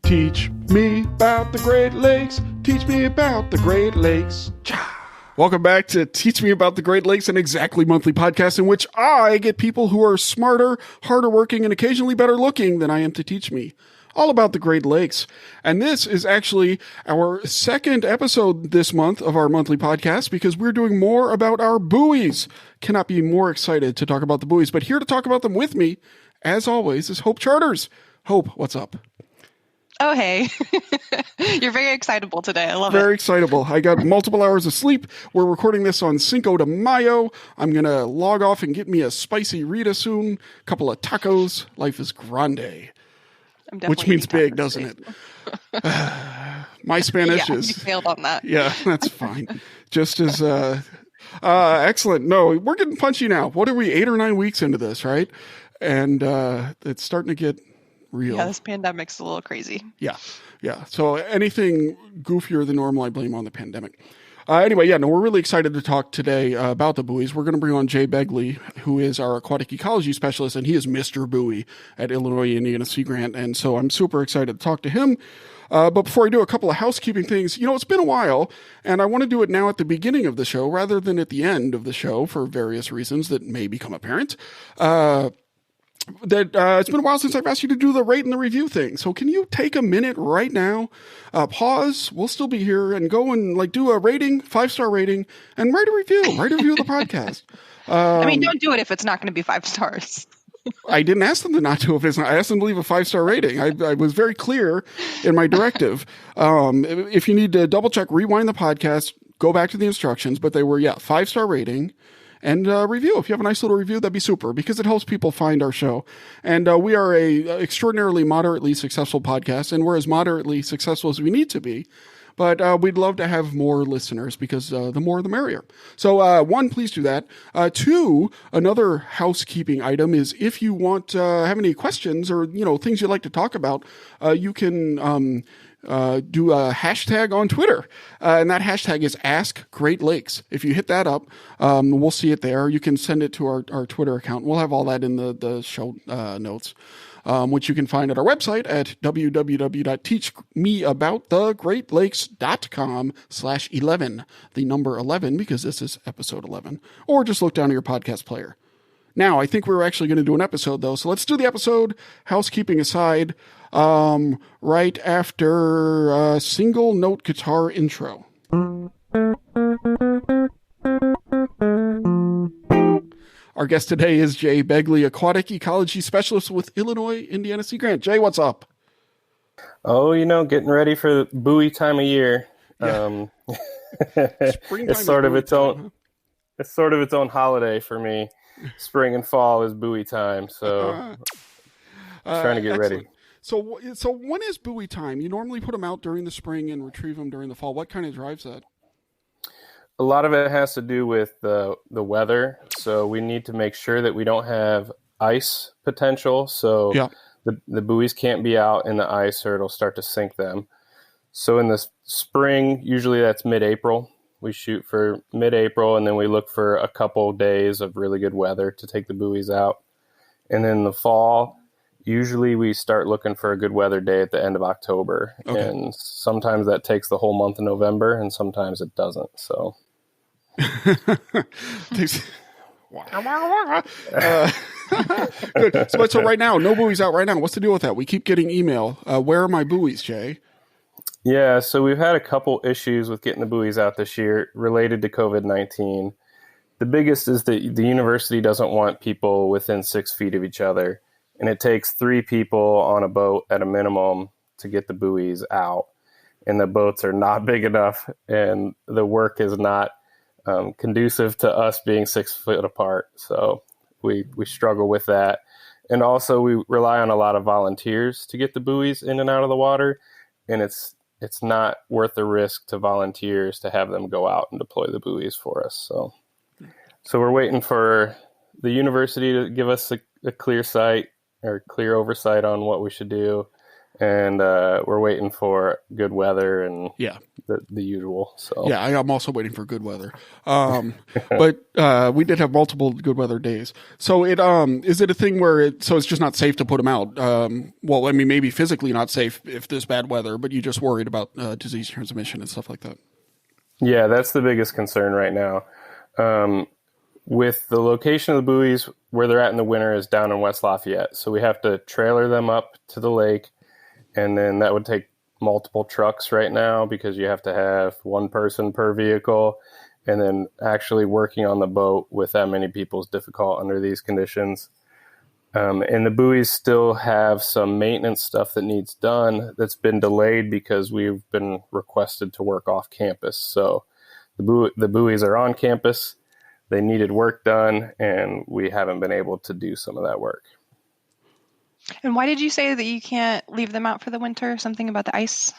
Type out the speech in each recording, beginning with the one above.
Teach me about the Great Lakes. Teach me about the Great Lakes. Welcome back to Teach Me About the Great Lakes, an exactly monthly podcast in which I get people who are smarter, harder working, and occasionally better looking than I am to teach me all about the Great Lakes. And this is actually our second episode this month of our monthly podcast because we're doing more about our buoys. Cannot be more excited to talk about the buoys, but here to talk about them with me, as always, is Hope Charters. Hope, what's up? Oh, hey. You're very excitable today. I love it. Very excitable. I got multiple hours of sleep. We're recording this on Cinco de Mayo. I'm going to log off and get me a spicy Rita soon. A couple of tacos. Life is grande. Which means big, doesn't it? My Spanish is... you failed on that. Yeah, that's fine. Just as... excellent. No, we're getting punchy now. What are we, 8 or 9 weeks into this, right? And it's starting to get... real. Yeah, this pandemic's a little crazy. Yeah. So anything goofier than normal, I blame on the pandemic. Anyway, we're really excited to talk today about the buoys. We're going to bring on Jay Begley, who is our aquatic ecology specialist, and he is Mr. Buoy at Illinois Indiana Sea Grant. And so I'm super excited to talk to him. But before I do, a couple of housekeeping things. It's been a while, and I want to do it now at the beginning of the show rather than at the end of the show for various reasons that may become apparent. It's been a while since I've asked you to do the rate and the review thing. So can you take a minute right now, pause, we'll still be here, and go and do a rating, 5-star rating, and write a review of the podcast. Don't do it if it's not going to be 5 stars. I didn't ask them to not do it. I asked them to leave a 5-star rating. I was very clear in my directive. If you need to double check, rewind the podcast, go back to the instructions, but they were, 5-star rating. And review. If you have a nice little review, that'd be super because it helps people find our show. And we are a extraordinarily moderately successful podcast, and we're as moderately successful as we need to be. But we'd love to have more listeners because the more the merrier. So 1, please do that. 2, another housekeeping item is if you want have any questions or things you'd like to talk about, you can do a hashtag on Twitter. And that hashtag is Ask Great Lakes. If you hit that up, we'll see it there. You can send it to our Twitter account. We'll have all that in the show notes, which you can find at our website at www.teachmeaboutthegreatlakes.com/11, the number 11, because this is episode 11, or just look down at your podcast player. Now, I think we're actually going to do an episode, though, so let's do the episode, housekeeping aside, right after a single note guitar intro. Our guest today is Jay Begley, aquatic ecology specialist with Illinois Indiana Sea Grant. Jay, what's up? Oh, getting ready for the buoy time of year. Yeah. It's sort of its own holiday for me. Spring and fall is buoy time, so I'm trying to get ready. So when is buoy time? You normally put them out during the spring and retrieve them during the fall. What kind of drives that? A lot of it has to do with the weather. So we need to make sure that we don't have ice potential. So the buoys can't be out in the ice or it'll start to sink them. So in the spring, usually that's mid-April. We shoot for mid-April, and then we look for a couple days of really good weather to take the buoys out. And then the fall, usually we start looking for a good weather day at the end of October. Okay. And sometimes that takes the whole month of November, and sometimes it doesn't. So, good. So right now, no buoys out right now. What's the deal with that? We keep getting email. Where are my buoys, Jay? Yeah, so we've had a couple issues with getting the buoys out this year related to COVID-19. The biggest is that the university doesn't want people within 6 feet of each other, and it takes 3 people on a boat at a minimum to get the buoys out. And the boats are not big enough, and the work is not conducive to us being 6 foot apart. So we struggle with that. And also we rely on a lot of volunteers to get the buoys in and out of the water, and it's not worth the risk to volunteers to have them go out and deploy the buoys for us. So we're waiting for the university to give us a clear sight or clear oversight on what we should do. and we're waiting for good weather and Yeah. the usual. So Yeah, I'm also waiting for good weather. But we did have multiple good weather days. So is it a thing where it's just not safe to put them out? Well, I mean, maybe physically not safe if there's bad weather, but you're just worried about disease transmission and stuff like that. yeah, that's the biggest concern right now. With the location of the buoys, where they're at in the winter is down in West Lafayette. So we have to trailer them up to the lake, and then that would take multiple trucks right now because you have to have one person per vehicle, and then actually working on the boat with that many people is difficult under these conditions. And the buoys still have some maintenance stuff that needs done that's been delayed because we've been requested to work off campus. So the buoys are on campus. They needed work done, and we haven't been able to do some of that work. And why did you say that you can't leave them out for the winter? Something about the ice?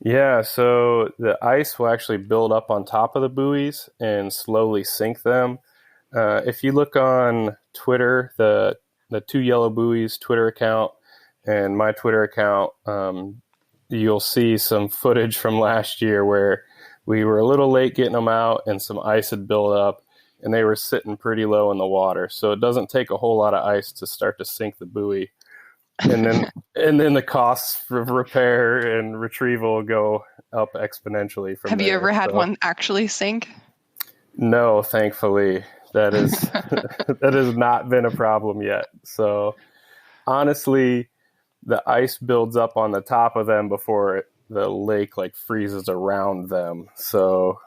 Yeah, so the ice will actually build up on top of the buoys and slowly sink them. If you look on Twitter, the Two Yellow Buoys Twitter account and my Twitter account, you'll see some footage from last year where we were a little late getting them out and some ice had built up, and they were sitting pretty low in the water. So it doesn't take a whole lot of ice to start to sink the buoy. And then the costs of repair and retrieval go up exponentially from Have there. you ever had one actually sink? No, thankfully. That is that has not been a problem yet. So honestly, the ice builds up on the top of them before the lake like freezes around them. So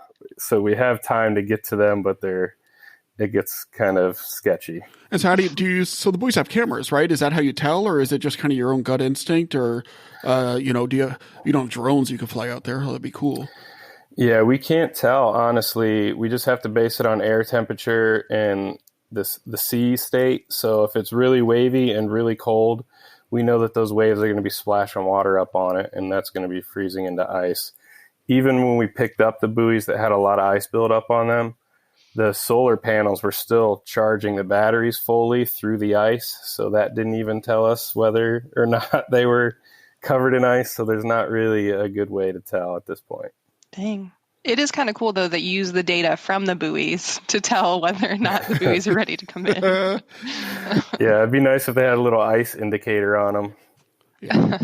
we have time to get to them, but it gets kind of sketchy. And so how do you so the buoys have cameras, right? Is that how you tell, or is it just kind of your own gut instinct, or do you don't have drones you can fly out there? Oh, that'd be cool. Yeah, we can't tell, honestly. We just have to base it on air temperature and the sea state. So if it's really wavy and really cold, we know that those waves are going to be splashing water up on it, and that's going to be freezing into ice. Even when we picked up the buoys that had a lot of ice build up on them, the solar panels were still charging the batteries fully through the ice. So that didn't even tell us whether or not they were covered in ice. So there's not really a good way to tell at this point. Dang. It is kind of cool, though, that you use the data from the buoys to tell whether or not the buoys are ready to come in. Yeah, it'd be nice if they had a little ice indicator on them. Yeah.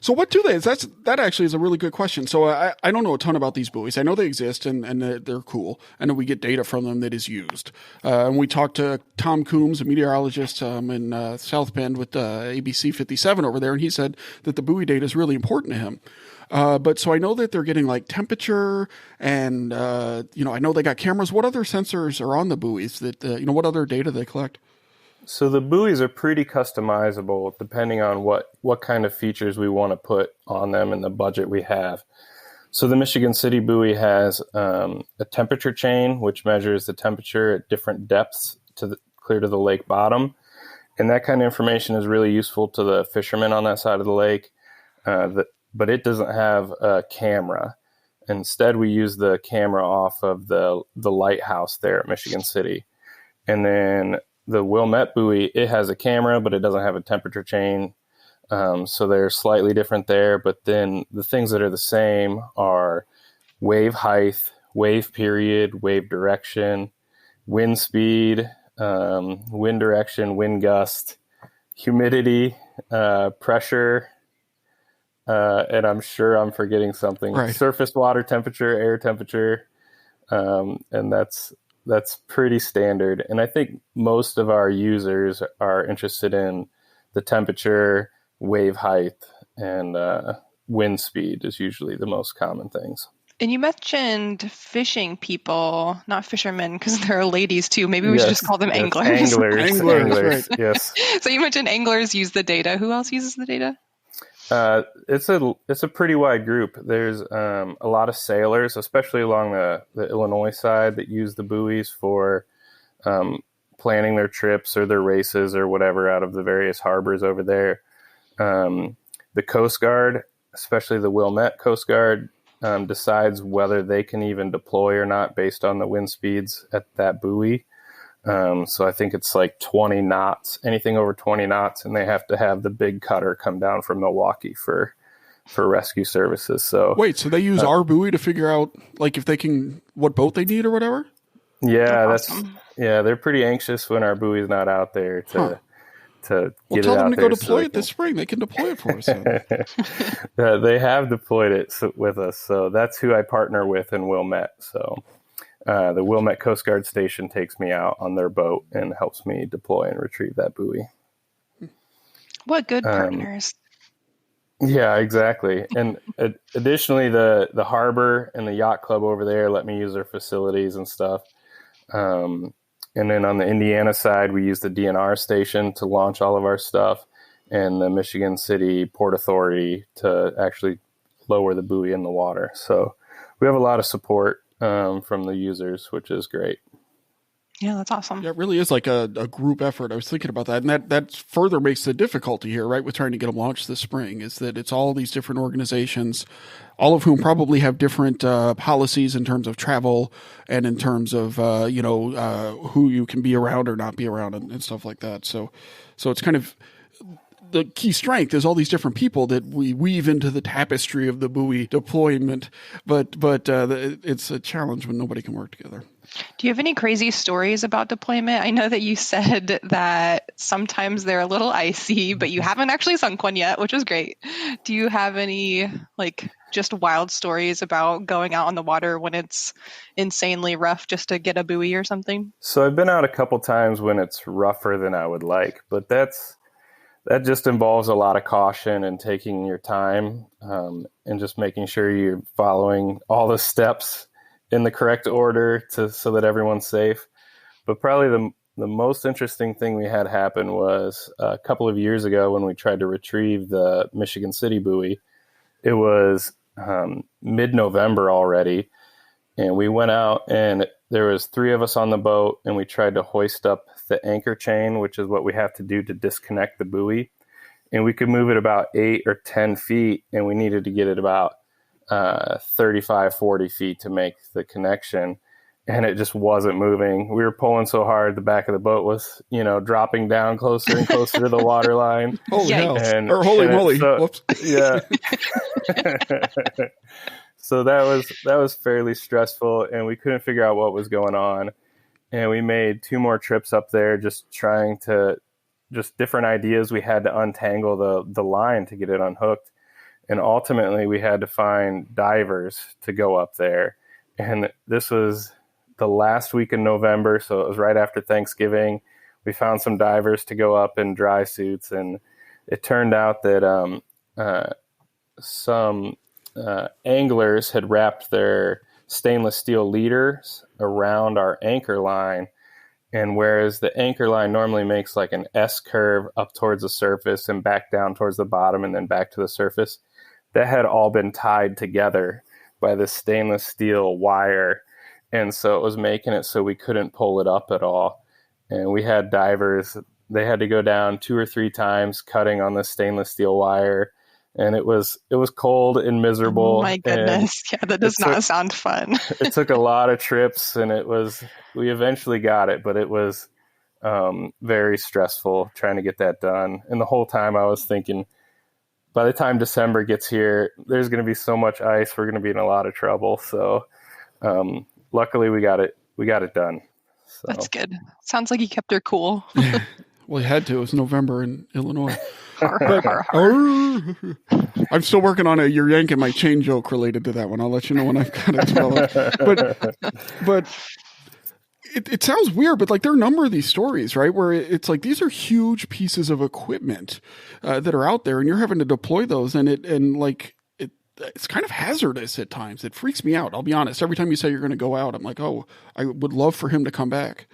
So what do they? That actually is a really good question. So I don't know a ton about these buoys. I know they exist and they're cool. I know we get data from them that is used. And we talked to Tom Coombs, a meteorologist in South Bend with ABC 57 over there, and he said that the buoy data is really important to him. But so I know that they're getting like temperature and, I know they got cameras. What other sensors are on the buoys that, what other data they collect? So the buoys are pretty customizable depending on what kind of features we want to put on them and the budget we have. So the Michigan City buoy has a temperature chain, which measures the temperature at different depths clear to the lake bottom. And that kind of information is really useful to the fishermen on that side of the lake. But it doesn't have a camera. Instead, we use the camera off of the lighthouse there at Michigan City. And then the Wilmette buoy, it has a camera, but it doesn't have a temperature chain. So they're slightly different there. But then the things that are the same are wave height, wave period, wave direction, wind speed, wind direction, wind gust, humidity, pressure, and I'm sure I'm forgetting something. Right. Surface water temperature, air temperature, and that's pretty standard. And I think most of our users are interested in the temperature, wave height, and wind speed is usually the most common things. And you mentioned fishing people, not fishermen, because there are ladies too. Maybe we should just call them anglers. Anglers, right. Yes. So you mentioned anglers use the data. Who else uses the data? It's a pretty wide group. There's a lot of sailors, especially along the Illinois side, that use the buoys for planning their trips or their races or whatever out of the various harbors over there. The Coast Guard, especially the Wilmette Coast Guard, decides whether they can even deploy or not based on the wind speeds at that buoy. So I think it's like 20 knots, anything over 20 knots, and they have to have the big cutter come down from Milwaukee for rescue services. So Wait, so they use our buoy to figure out like if they can what boat they need or whatever? yeah, That's awesome. they're pretty anxious when our buoy's not out there to Well, get tell it them out to there go so deploy they it this spring. They can deploy it for us. Then. They have deployed it with us, so that's who I partner with in Wilmette. So the Wilmette Coast Guard Station takes me out on their boat and helps me deploy and retrieve that buoy. What good partners. Yeah, exactly. And additionally, the harbor and the yacht club over there let me use their facilities and stuff. And then on the Indiana side, we use the DNR station to launch all of our stuff, and the Michigan City Port Authority to actually lower the buoy in the water. So we have a lot of support from the users, which is great. Yeah, that's awesome. Yeah, it really is like a group effort. I was thinking about that. And that further makes the difficulty here, right, with trying to get them launched this spring, is that it's all these different organizations, all of whom probably have different policies in terms of travel and in terms of, who you can be around or not be around and stuff like that. So it's kind of the key strength is all these different people that we weave into the tapestry of the buoy deployment. But it's a challenge when nobody can work together. Do you have any crazy stories about deployment? I know that you said that sometimes they're a little icy, but you haven't actually sunk one yet, which is great. Do you have any just wild stories about going out on the water when it's insanely rough just to get a buoy or something? So I've been out a couple times when it's rougher than I would like, but that just involves a lot of caution and taking your time and just making sure you're following all the steps in the correct order so that everyone's safe. But probably the most interesting thing we had happen was a couple of years ago when we tried to retrieve the Michigan City buoy. It was mid-November already, and we went out and there was 3 of us on the boat, and we tried to hoist up the anchor chain, which is what we have to do to disconnect the buoy. And we could move it about 8 or 10 feet, and we needed to get it about 35, 40 feet to make the connection. And it just wasn't moving. We were pulling so hard, the back of the boat was, dropping down closer and closer to the water line. Holy hell. Or holy moly. Whoops. Yeah. So that was fairly stressful, and we couldn't figure out what was going on. And we made 2 more trips up there, just different ideas. We had to untangle the line to get it unhooked. And ultimately, we had to find divers to go up there. And this was the last week in November, so it was right after Thanksgiving. We found some divers to go up in dry suits, and it turned out that some anglers had wrapped their stainless steel leaders around our anchor line. And whereas the anchor line normally makes like an S curve up towards the surface and back down towards the bottom and then back to the surface, that had all been tied together by this stainless steel wire. And so it was making it so we couldn't pull it up at all. And we had divers, they had to go down 2 or 3 times cutting on the stainless steel wire. And it was cold and miserable. Oh my goodness. Yeah, that does not sound fun. It took a lot of trips, and we eventually got it, but it was very stressful trying to get that done. And the whole time I was thinking, by the time December gets here, there's going to be so much ice. We're going to be in a lot of trouble. So luckily we got it done. So. That's good. Sounds like you kept her cool. Well, you had to. It was November in Illinois. Har. I'm still working on you're yanking my chain joke related to that one. I'll let you know when I've got it developed. But it sounds weird, but like there are a number of these stories, right, where it's like these are huge pieces of equipment that are out there, and you're having to deploy those, and it's kind of hazardous at times. It freaks me out. I'll be honest. Every time you say you're going to go out, I'm like, oh, I would love for him to come back.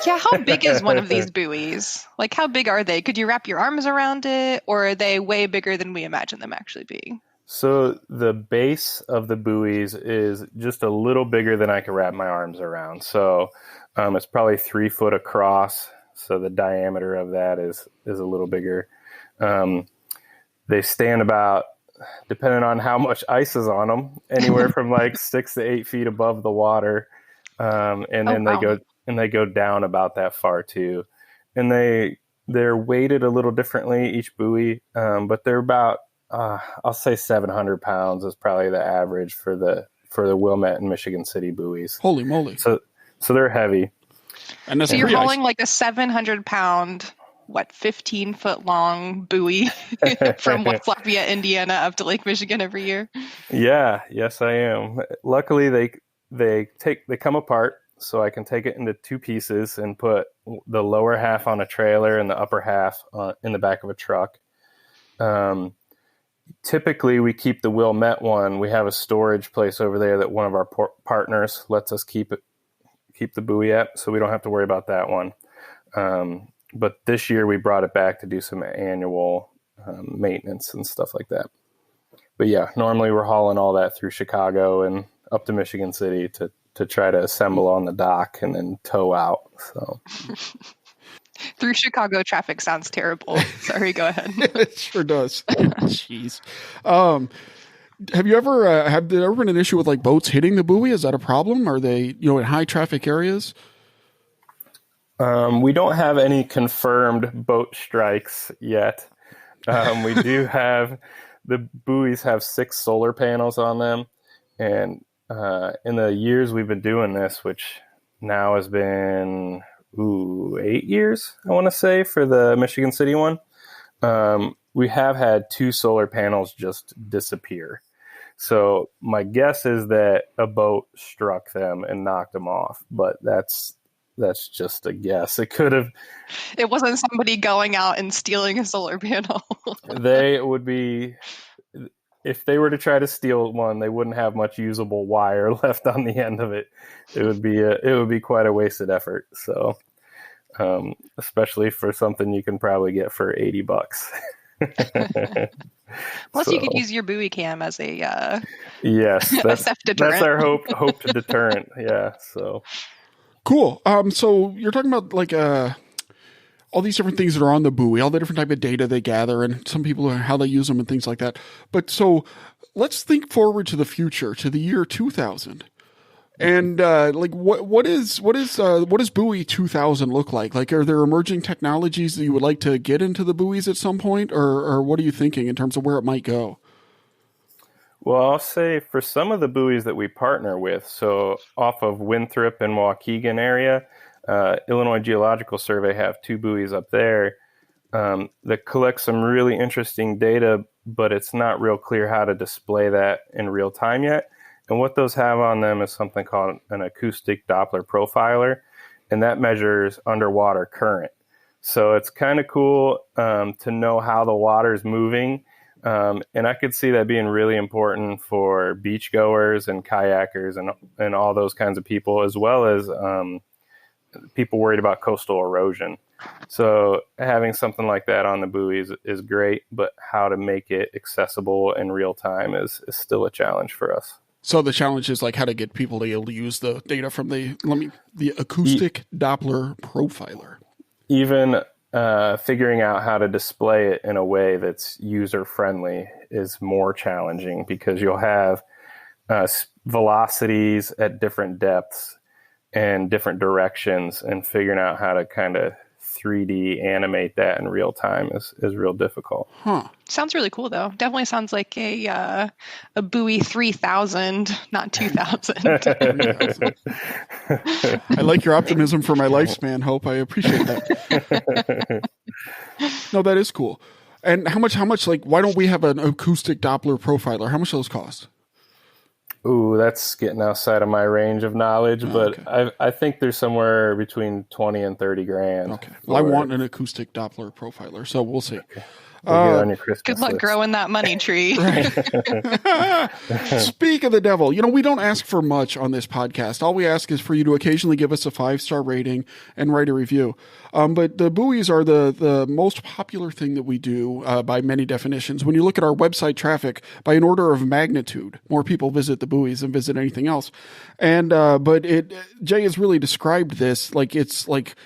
Yeah, how big is one of these buoys? Like, how big are they? Could you wrap your arms around it, or are they way bigger than we imagine them actually being? So the base of the buoys is just a little bigger than I could wrap my arms around. So it's probably 3 foot across. So the diameter of that is a little bigger. They stand about, depending on how much ice is on them, anywhere from like 6 to 8 feet above the water. And then and they go down about that far too. And they're weighted a little differently, each buoy, but they're about, I'll say 700 pounds is probably the average for the Wilmette and Michigan City buoys. Holy moly. So they're heavy. And so you're hauling like a 700-pound, 15-foot long buoy from West Lafayette, Indiana, up to Lake Michigan every year? Yeah, yes, I am. Luckily, they come apart, so I can take it into two pieces and put the lower half on a trailer and the upper half in the back of a truck. Typically, we keep the Wilmette one. We have a storage place over there that one of our partners lets us keep the buoy at, so we don't have to worry about that one. But this year we brought it back to do some annual maintenance and stuff like that. But yeah, normally we're hauling all that through Chicago and up to Michigan City to try to assemble on the dock and then tow out. So through Chicago traffic sounds terrible. Sorry, go ahead. It sure does. Jeez. Have there ever been an issue with like boats hitting the buoy? Is that a problem? Are they, in high traffic areas? We don't have any confirmed boat strikes yet. We do have, the buoys have 6 solar panels on them. And in the years we've been doing this, which now has been 8 years, I want to say, for the Michigan City one, we have had 2 solar panels just disappear. So my guess is that a boat struck them and knocked them off, but that's just a guess. It could have. It wasn't somebody going out and stealing a solar panel. They would be, if they were to try to steal one, they wouldn't have much usable wire left on the end of it. It would be quite a wasted effort. So, especially for something you can probably get for $80. Plus, you could use your buoy cam as a yes, that's theft deterrent. That's our hope to deterrent. Yeah, so cool. So you're talking about like all these different things that are on the buoy, all the different type of data they gather, and some people how they use them and things like that. But so let's think forward to the future, to the year 2000. And like what does buoy 2000 look like? Like, are there emerging technologies that you would like to get into the buoys at some point, or what are you thinking in terms of where it might go? Well, I'll say for some of the buoys that we partner with, so off of Winthrop and Waukegan area, Illinois Geological Survey have 2 buoys up there that collect some really interesting data, but it's not real clear how to display that in real time yet. And what those have on them is something called an acoustic Doppler profiler, and that measures underwater current. So it's kind of cool to know how the water is moving. And I could see that being really important for beachgoers and kayakers and all those kinds of people, as well as people worried about coastal erosion. So having something like that on the buoys is great, but how to make it accessible in real time is still a challenge for us. So the challenge is like how to get people to be able to use the data from the acoustic Doppler profiler. Even figuring out how to display it in a way that's user-friendly is more challenging, because you'll have velocities at different depths and different directions, and figuring out how to kind of 3D animate that in real time is real difficult. Huh. Sounds really cool, though. Definitely sounds like a buoy 3000, not 2000. I like your optimism for my lifespan, Hope. I appreciate that. No, that is cool. And how much, like, why don't we have an acoustic Doppler profiler? How much do those cost? Ooh, that's getting outside of my range of knowledge, but okay. I think there's somewhere between 20 and 30 grand. Okay. Well, I want an acoustic Doppler profiler, so we'll see. Okay. We'll get on your Christmas Good luck list. growing that money tree. Speak of the devil. We don't ask for much on this podcast. All we ask is for you to occasionally give us a 5-star rating and write a review. But the buoys are the most popular thing that we do by many definitions. When you look at our website traffic, by an order of magnitude, more people visit the buoys than visit anything else. And but Jay has really described this like it's like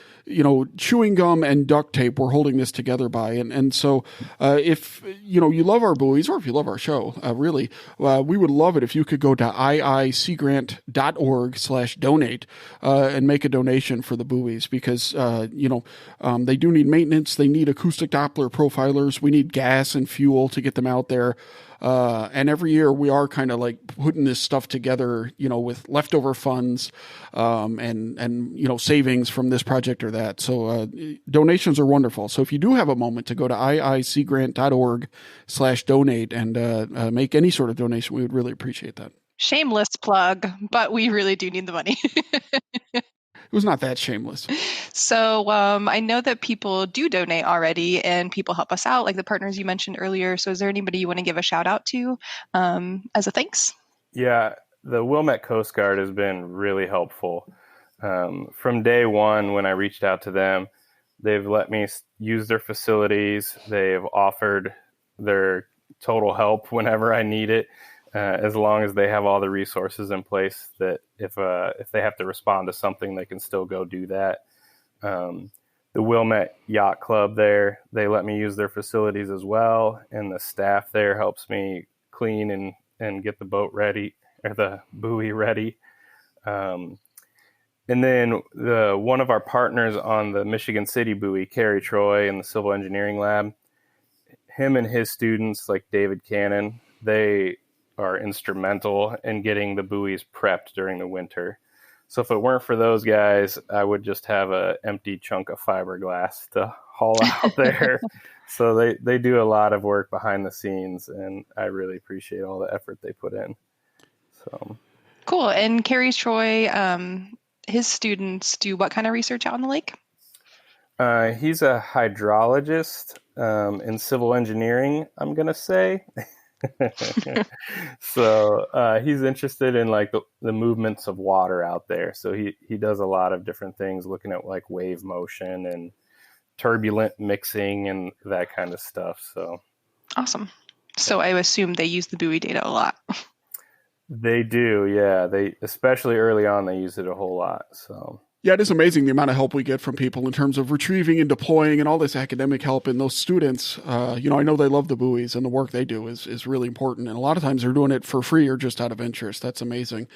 chewing gum and duct tape we're holding this together by. And so if, you love our buoys or if you love our show, really, we would love it if you could go to iicgrant.org/donate and make a donation for the buoys because, they do need maintenance. They need acoustic Doppler profilers. We need gas and fuel to get them out there. And every year we are kind of like putting this stuff together, with leftover funds, and savings from this project or that. So, donations are wonderful. So if you do have a moment to go to iicgrant.org/donate and, make any sort of donation, we would really appreciate that. Shameless plug, but we really do need the money. It was not that shameless. So I know that people do donate already and people help us out, like the partners you mentioned earlier. So is there anybody you want to give a shout out to as a thanks? Yeah, the Wilmette Coast Guard has been really helpful. From day one, when I reached out to them, they've let me use their facilities. They've offered their total help whenever I need it. As long as they have all the resources in place that if they have to respond to something, they can still go do that. The Wilmette Yacht Club there, they let me use their facilities as well. And the staff there helps me clean and get the boat ready or the buoy ready. And then one of our partners on the Michigan City buoy, Kerry Troy in the Civil Engineering Lab, him and his students like David Cannon, they are instrumental in getting the buoys prepped during the winter. So if it weren't for those guys, I would just have an empty chunk of fiberglass to haul out there. So they do a lot of work behind the scenes, and I really appreciate all the effort they put in. So cool. And Kerry Troy, his students do what kind of research out on the lake? He's a hydrologist in civil engineering, I'm going to say. So he's interested in like the movements of water out there. So he does a lot of different things, looking at like wave motion and turbulent mixing and that kind of stuff. So awesome. So I assume they use the buoy data a lot. They do, yeah. They especially early on they use it a whole lot. So yeah, it is amazing the amount of help we get from people in terms of retrieving and deploying and all this academic help. And those students, I know they love the buoys and the work they do is really important. And a lot of times they're doing it for free or just out of interest. That's amazing.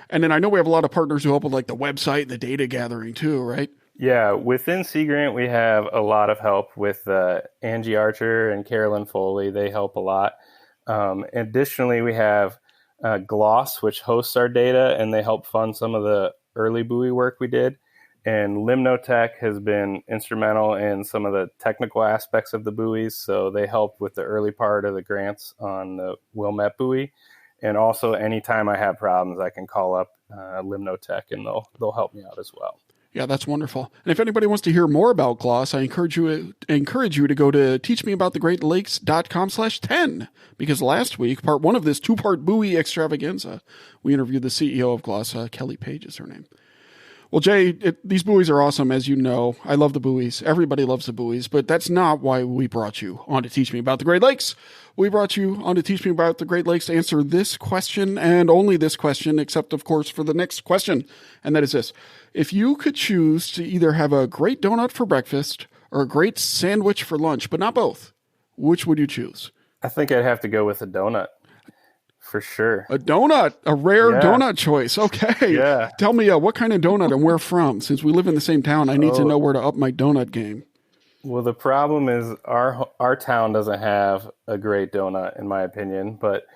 And then I know we have a lot of partners who help with like the website and the data gathering too, right? Yeah, within Sea Grant, we have a lot of help with Angie Archer and Carolyn Foley. They help a lot. Additionally, we have Gloss, which hosts our data, and they help fund some of the early buoy work we did. And Limnotech has been instrumental in some of the technical aspects of the buoys. So they help with the early part of the grants on the Wilmette buoy. And also anytime I have problems, I can call up Limnotech and they'll help me out as well. Yeah, that's wonderful. And if anybody wants to hear more about Gloss, I encourage you to go to teachmeaboutthegreatlakes.com/10, because last week, part one of this 2-part buoy extravaganza, we interviewed the CEO of Gloss. Kelly Page is her name. Well, Jay, these buoys are awesome, as you know. I love the buoys. Everybody loves the buoys, but that's not why we brought you on to Teach Me About the Great Lakes. We brought you on to Teach Me About the Great Lakes to answer this question and only this question, except, of course, for the next question, and that is this. If you could choose to either have a great donut for breakfast or a great sandwich for lunch, but not both, which would you choose? I think I'd have to go with a donut. For sure. A donut, a rare donut choice. Okay. Yeah. Tell me what kind of donut and where from. Since we live in the same town, I need to know where to up my donut game. Well, the problem is our town doesn't have a great donut, in my opinion. But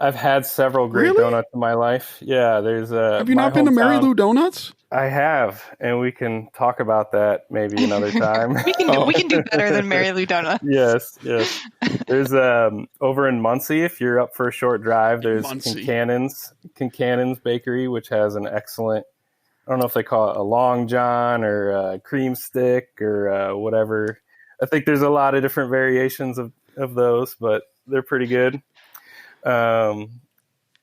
I've had several great donuts in my life. Yeah, Have you not been to Mary Lou Donuts? I have, and we can talk about that maybe another time. we can do better than Mary Lou Donuts. Yes. There's over in Muncie, if you're up for a short drive, there's Kincannon's Bakery, which has an excellent, I don't know if they call it a Long John or a cream stick or whatever. I think there's a lot of different variations of those, but they're pretty good.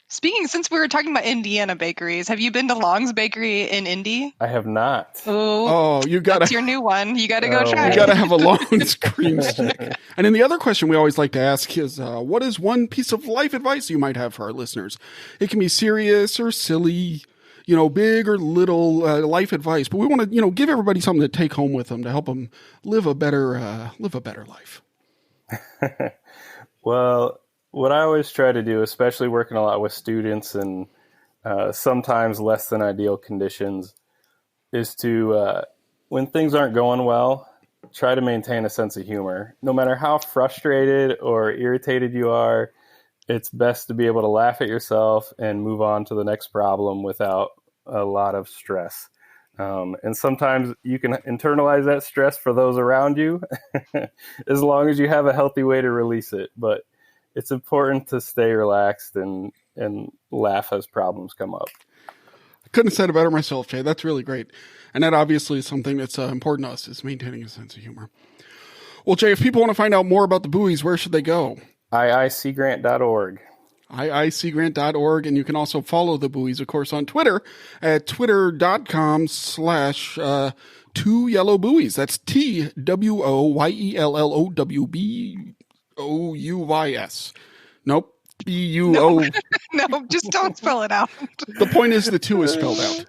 Since we were talking about Indiana bakeries, have you been to Long's Bakery in Indy? I have not. That's your new one. You gotta go try. You gotta have a Long's cream stick. And then the other question we always like to ask is, what is one piece of life advice you might have for our listeners? It can be serious or silly. big or little life advice, but we want to, give everybody something to take home with them to help them live a better life. Well, what I always try to do, especially working a lot with students and sometimes less than ideal conditions, is to, when things aren't going well, try to maintain a sense of humor. No matter how frustrated or irritated you are, it's best to be able to laugh at yourself and move on to the next problem without a lot of stress. And sometimes you can internalize that stress for those around you as long as you have a healthy way to release it. But it's important to stay relaxed and laugh as problems come up. I couldn't have said it better myself, Jay. That's really great. And that obviously is something that's important to us, is maintaining a sense of humor. Well, Jay, if people want to find out more about the buoys, where should they go? iicgrant.org. iicgrant.org. And you can also follow the buoys, of course, on Twitter at twitter.com/2yellowbuoys. That's TWOYELLOWBOUYS. Nope. B-U-O. No, just don't spell it out. The point is the 2 is spelled out.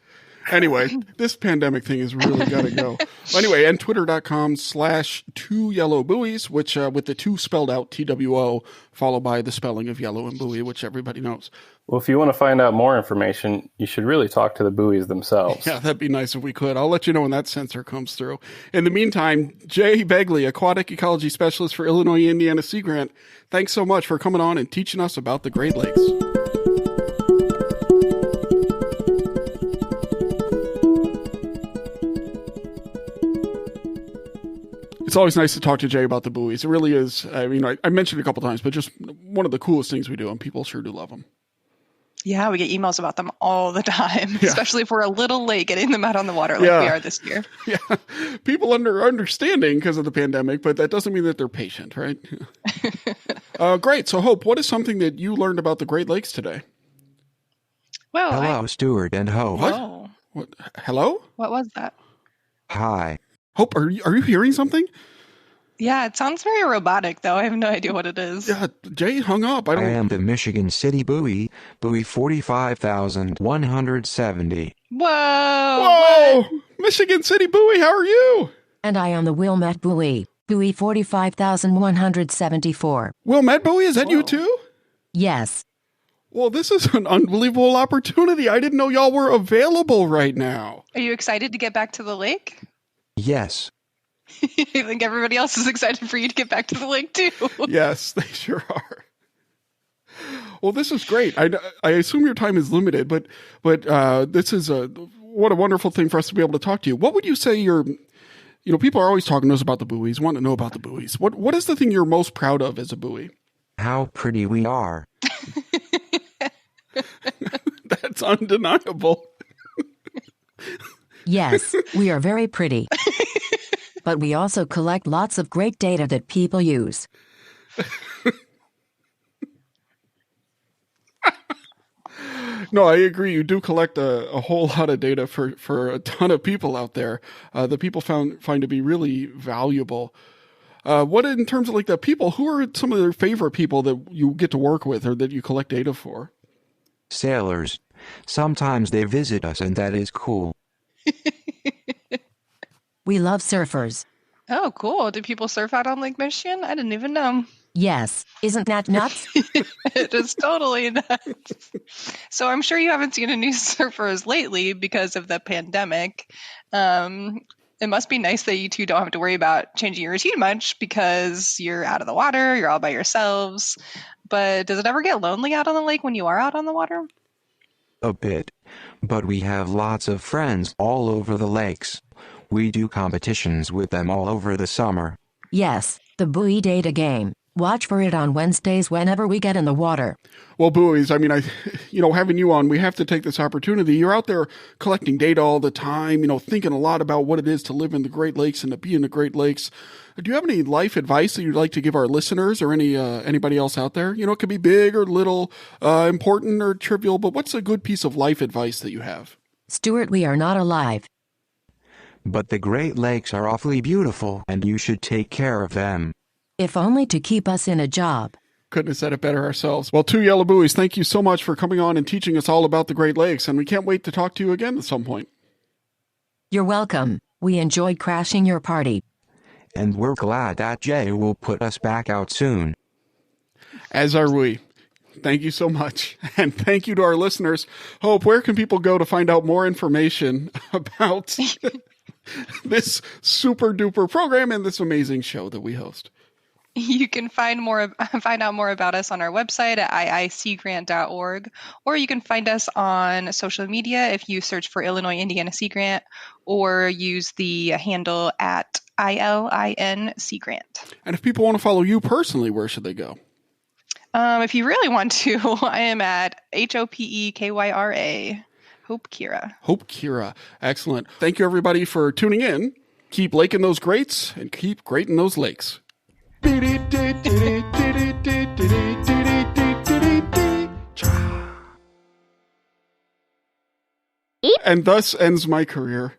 Anyway, this pandemic thing has really got to go. Anyway, and twitter.com/2yellowbuoys, which with the 2 spelled out, TWO, followed by the spelling of yellow and buoy, which everybody knows. Well, if you want to find out more information, you should really talk to the buoys themselves. Yeah, that'd be nice if we could. I'll let you know when that sensor comes through. In the meantime, Jay Begley, Aquatic Ecology Specialist for Illinois Indiana Sea Grant, thanks so much for coming on and teaching us about the Great Lakes. It's always nice to talk to Jay about the buoys. It really is. I mean, I mentioned it a couple times, but just one of the coolest things we do, and people sure do love them. Yeah, we get emails about them all the time, especially if we're a little late getting them out on the water like we are this year. Yeah, people understanding because of the pandemic, but that doesn't mean that they're patient, right? Great. So, Hope, what is something that you learned about the Great Lakes today? Well, hello, Stuart and Hope. What? Hello? What was that? Hi. Hope, are you hearing something? Yeah, it sounds very robotic, though. I have no idea what it is. Yeah, Jay hung up. I am the Michigan City buoy 45,170. Whoa! What? Michigan City buoy, how are you? And I am the Wilmette buoy 45,174. Wilmette buoy, is that you too? Yes. Well, this is an unbelievable opportunity. I didn't know y'all were available right now. Are you excited to get back to the lake? Yes. I think everybody else is excited for you to get back to the lake, too. Yes, they sure are. Well, this is great. I assume your time is limited, but this is what a wonderful thing for us to be able to talk to you. What would you say people are always talking to us about the buoys, want to know about the buoys. What is the thing you're most proud of as a buoy? How pretty we are. That's undeniable. Yes, we are very pretty. But we also collect lots of great data that people use. No, I agree. You do collect a whole lot of data for a ton of people out there that people find to be really valuable. What in terms of like the people, who are some of their favorite people that you get to work with or that you collect data for? Sailors. Sometimes they visit us and that is cool. We love surfers. Oh, cool. Do people surf out on Lake Michigan? I didn't even know. Yes. Isn't that nuts? It is totally nuts. So I'm sure you haven't seen any surfers lately because of the pandemic. It must be nice that you two don't have to worry about changing your routine much because you're out of the water, you're all by yourselves. But does it ever get lonely out on the lake when you are out on the water? A bit. But we have lots of friends all over the lakes. We do competitions with them all over the summer. Yes, the buoy data game. Watch for it on Wednesdays whenever we get in the water. Well, buoys, I mean, having you on, we have to take this opportunity. You're out there collecting data all the time, thinking a lot about what it is to live in the Great Lakes and to be in the Great Lakes. Do you have any life advice that you'd like to give our listeners or anybody else out there? It could be big or little, important or trivial, but what's a good piece of life advice that you have? Stuart, we are not alive. But the Great Lakes are awfully beautiful and you should take care of them. If only to keep us in a job. Couldn't have said it better ourselves. Well, Two Yellow Buoys, thank you so much for coming on and teaching us all about the Great Lakes, and we can't wait to talk to you again at some point. You're welcome. We enjoyed crashing your party. And we're glad that Jay will put us back out soon. As are we. Thank you so much. And thank you to our listeners. Hope, where can people go to find out more information about this super duper program and this amazing show that we host? You can find out more about us on our website at iicgrant.org, or you can find us on social media if you search for Illinois Indiana Sea Grant, or use the handle at ILIN Sea Grant. And if people want to follow you personally, where should they go? If you really want to, I am at HOPEKYRA, Hope Kira. Hope Kira. Excellent. Thank you, everybody, for tuning in. Keep laking those greats and keep greating those lakes. And thus ends my career.